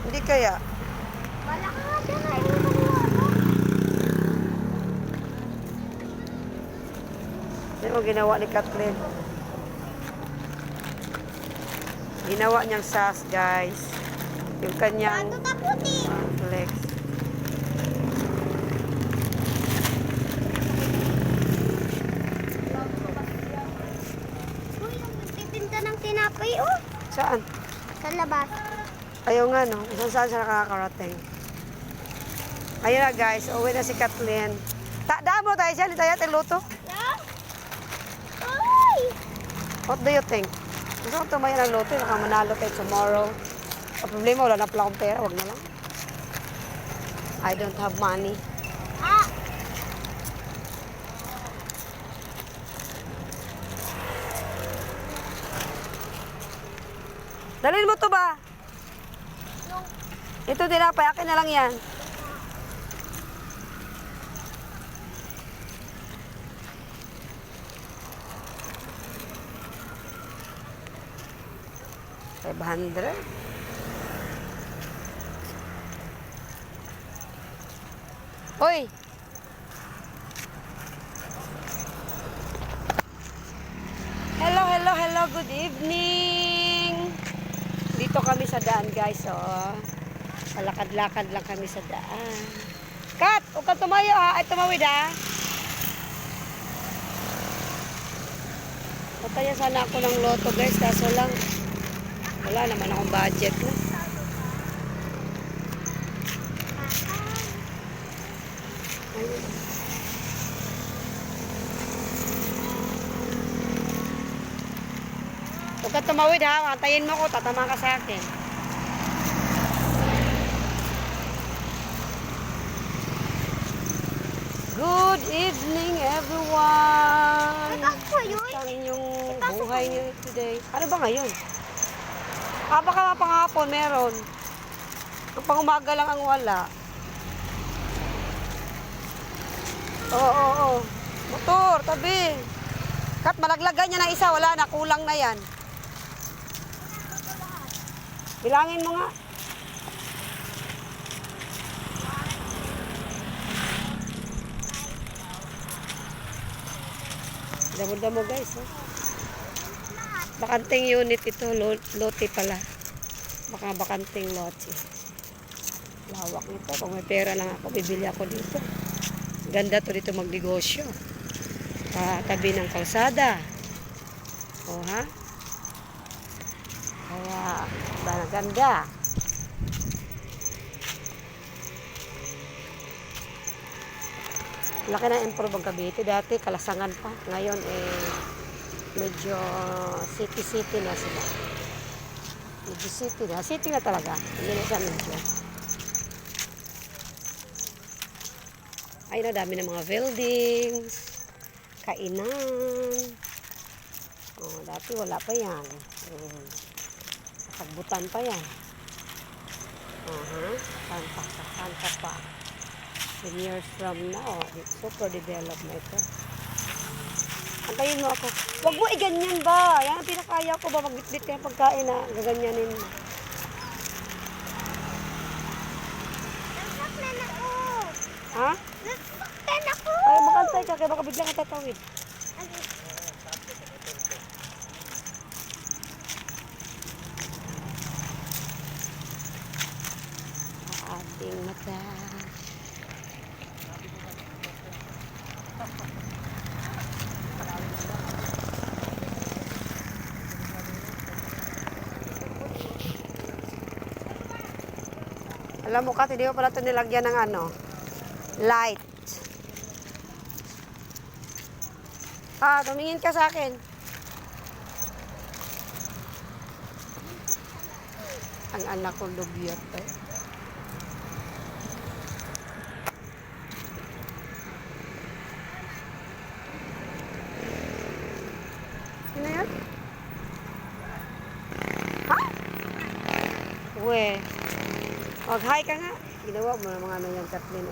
Hindi kaya. Wala ka nga dyan. Ayaw mo ano. Yan ang ginawa ni Kathleen. Ginawa niyang sas, guys. Yung kanyang Bato taputi. flex. Uy, yung nagtitinda ng tinapay, oh. Saan? Sa labas. Ayaw nga, no? Isang saan siya nakakarating. Ayun na, guys. Uwi na si Kathleen. Damo tayo siya. Hindi tayo ating luto. Yeah? Ay! What do you think? Gusto ko tumayo ng luto. Baka manalo tayo tomorrow. Ang problema, wala na pala akong pera. Huwag na lang. I don't have money. Ah! Dalhin mo to ba? Ito tinapay. Akin na lang yan. $500. Hoy! Hello, hello, hello. Good evening. Dito kami sa daan, guys. Oh. Palakad-lakad lang kami sa daan. Kat! Huwag kang tumayo, ha? Ay, tumawid, ha? Pataya sana ako ng loto, guys. Kaso lang, wala naman akong budget na. Ayun. Huwag ka tumawid, ha? Antayin mo ko, tatama ka sa akin. Good evening, everyone. Ako yun. Ang inyong buhay niyo today. Ano ba ngayon? Baka nga panghapon meron. Ang pangumaga lang ang wala. Oo. Motor, tabi. Kat, malaglagan niya ng isa. Wala na, kulang na yan. Bilangin mo nga. Damo-damo guys. Oh. Bakanting unit ito. Lote pala. Baka bakanting lote. Lawak nito. Kung may pera lang ako, bibili ako dito. Ganda to dito magnegosyo. Tabi ng kalsada. O ha? Kaya, ba na ganda. Laki na improve ang Cavite. Dati kalasangan pa. Ngayon medyo city-city na sila. Medyo city na. City na talaga. Hindi na siya medyo. Ayun na, dami ng mga buildings. Kainan. Oh, dati wala pa yan. Pagbutan pa yan. Kanta pa. 10 years from now, super developed na ito. Antayin mo ako. Huwag mo iganyan ba? Yan ang pinakaya ko ba? Magbitbit ka ng pagkain na gaganyanin mo. Nasaktan ako. Ha? Nasaktan ako. Ay, makantay ka kaya baka biglang katatawid. Ating mata. Alam mo ka, hindi mo pala ito nilagyan ng light. Tumingin ka sa akin. Ang anak ko lubyot eh. Sino yan? Ha? Uwe. Mag-hi ka nga. Ginawa mo ng mga ano yung Kathleen.